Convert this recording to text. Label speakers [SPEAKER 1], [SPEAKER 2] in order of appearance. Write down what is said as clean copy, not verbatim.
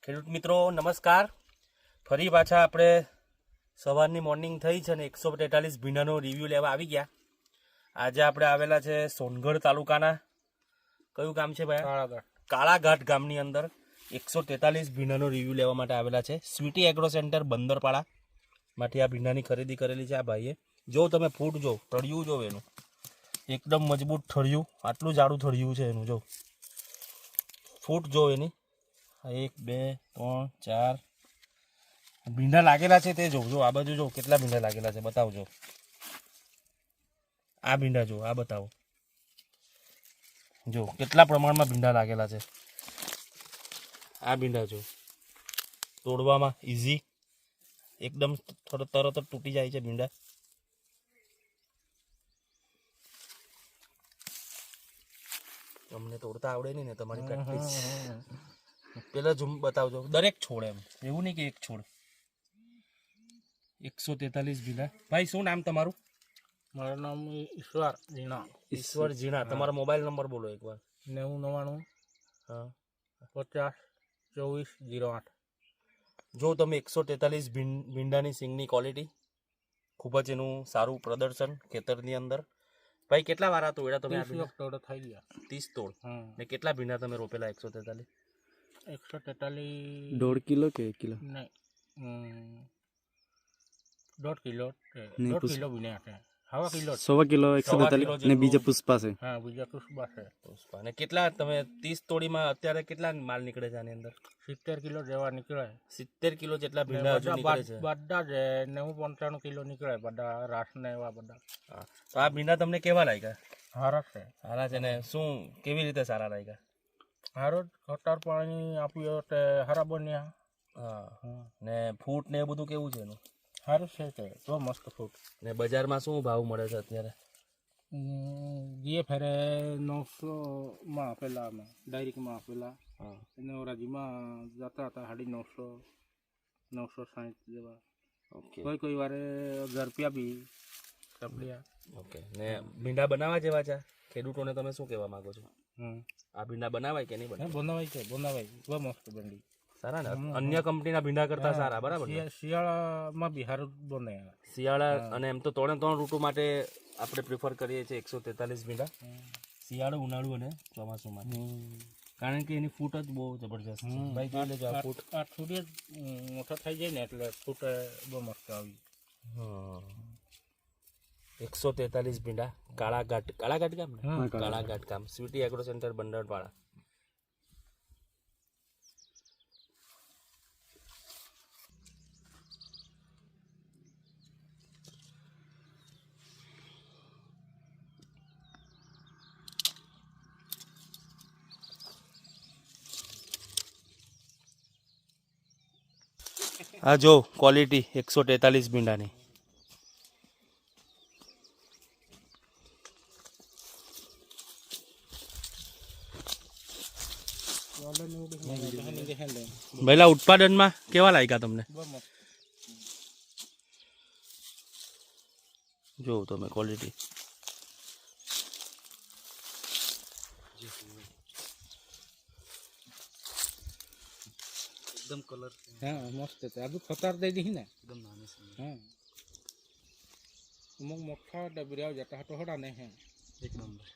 [SPEAKER 1] ખેડૂત મિત્રો નમસ્કાર. ફરી પાછા આપણે સવારની મોર્નિંગ થઈ છે અને 143 ભીંડાનો રિવ્યૂ લેવા આવી ગયા. આજે આપણે આવેલા છે સોનગઢ તાલુકાના કયું ગામ છે ભાઈ? કાળાઘાટ ગામની અંદર 143 ભીંડાનો રિવ્યૂ લેવા માટે આવેલા છે. સ્વીટી એગ્રો સેન્ટર બંદરપાડા માંથી આ ભીંડાની ખરીદી કરેલી છે આ ભાઈએ. જો તમે ફૂટ જો, થળિયું જો, એનું એકદમ મજબૂત થળિયું, આટલું જાડું થળિયું છે એનું. જો ફૂટ જો એની, 1 2 3 4 ભીંડા લાગેલા છે તે જો. આ બાજુ જો કેટલા ભીંડા લાગેલા છે બતાવજો. આ ભીંડા જો, આ બતાવો જો કેટલા પ્રમાણમાં ભીંડા લાગેલા છે. આ ભીંડા જો, તોડવામાં ઇઝી, એકદમ તરત જ તૂટી જાય છે ભીંડા. તમને તોડતા આવડે નહીં ને, તમારી પ્રેક્ટિસ. પેલા ઝૂમ બતાવજો દરેક છોડ, એમ એવું નહીં કે એક છોડ. 143 ભીંડા. ભાઈ શું નામ તમારું?
[SPEAKER 2] મારું નામ ઈશ્વર જીણા.
[SPEAKER 1] ઈશ્વર જીણા. તમારો મોબાઈલ નંબર બોલો એકવાર.
[SPEAKER 2] 9099
[SPEAKER 1] હા
[SPEAKER 2] 50 24 08.
[SPEAKER 1] જો તમે 143 ભીંડાની સિંગની ક્વોલિટી, ખૂબ જ એનું સારું પ્રદર્શન ખેતરની અંદર. ભાઈ કેટલા વાળા તોડ્યા તમે?
[SPEAKER 2] 30 તોડ થઈ ગયા.
[SPEAKER 1] 30 તોડ. ને કેટલા ભીંડા તમે રોપેલા? 143.
[SPEAKER 2] 143
[SPEAKER 3] 1.5 કિલો કે 1 કિલો
[SPEAKER 2] નહીં, 1.5 કિલો. 1.5 કિલો બી નહીં, હવા કિલો.
[SPEAKER 3] 100 કિલો 143 ને બીજા પુષ્પા છે.
[SPEAKER 2] હા, બીજા પુષ્પા છે.
[SPEAKER 1] પુષ્પા. ને કેટલા તમે 30 તોડીમાં અત્યારે કેટલા માલ નીકળે છે આની અંદર?
[SPEAKER 2] 70 કિલો જેવા નીકળે.
[SPEAKER 1] 70 કિલો જેટલા ભીંડા હજુ નીકળે છે.
[SPEAKER 2] બધા જ 90-95 કિલો નીકળે, બધા રાસ ને એવા બધા.
[SPEAKER 1] હા, તો આ ભીંડા તમને કેવા લાગ્યા?
[SPEAKER 2] હારા છે.
[SPEAKER 1] સારા છે ને? શું કેવી રીતે સારા લાગ્યા?
[SPEAKER 2] હારો ખતર પાણી આપ્યું તે હારા બન્યા.
[SPEAKER 1] હા. ને ફૂટ ને એ બધું કેવું છે એનું?
[SPEAKER 2] સારું છે તે, બહુ મસ્ત ફૂટ.
[SPEAKER 1] ને બજારમાં શું ભાવ મળે છે અત્યારે?
[SPEAKER 2] જે ફેરે 900માં આપેલા, અમે ડાયરેક્ટમાં આપેલા.
[SPEAKER 1] હા.
[SPEAKER 2] એને ઓરાજીમાં જતા હતા 950 960 જેવા.
[SPEAKER 1] ઓકે
[SPEAKER 2] કોઈ વારે 1000 રૂપિયા બી સપડ્યા.
[SPEAKER 1] ઓકે. ને ભીંડા બનાવવા જેવા છે? ખેડૂતોને તમે શું કહેવા માંગો છો? આ ભીંડા બનાવાય કે નહીં બનાવાય?
[SPEAKER 2] બનાવાય છે, બનાવાય. બહુ મસ્ત ભીંડી.
[SPEAKER 1] સારા ને? અન્ય કંપનીના ભીંડા કરતા સારા, બરાબર ને?
[SPEAKER 2] શિયાળામાં બી સારું બને.
[SPEAKER 1] શિયાળા અને એમ તો 3 ઋતુ માટે આપણે પ્રિફર કરીએ છીએ 143 ભીંડા. શિયાળો, ઉનાળુ અને ચોમાસુમાં. કારણ કે એની ફૂટ જ બહુ જબરજસ્ત છે. ભાઈ જોઈ લેજો આ ફૂટ.
[SPEAKER 2] આ થોડી મોટા થઈ જાય ને એટલે ફૂટ બહુ મસ્ત આવી.
[SPEAKER 1] 143 ભીંડા. કાળાઘાટ ગામ ને? કાળાઘાટ ગામ, સ્વીટી એગ્રો સેન્ટર બંદરપાડા. આ જો ક્વોલિટી 143 ભીંડાની. પહેલા ઉત્પાદનમાં કેવા લાગ્યા તમને? જો તમે ક્વોલિટી.
[SPEAKER 2] એકદમ કલર. હા, મસ્ત છે. આ બી ખતર દઈ દી ને એકદમ નાની છે. હા, અમુક મોટા ડબરિયા જતા હતો હોડા ને. હે એક નંબર.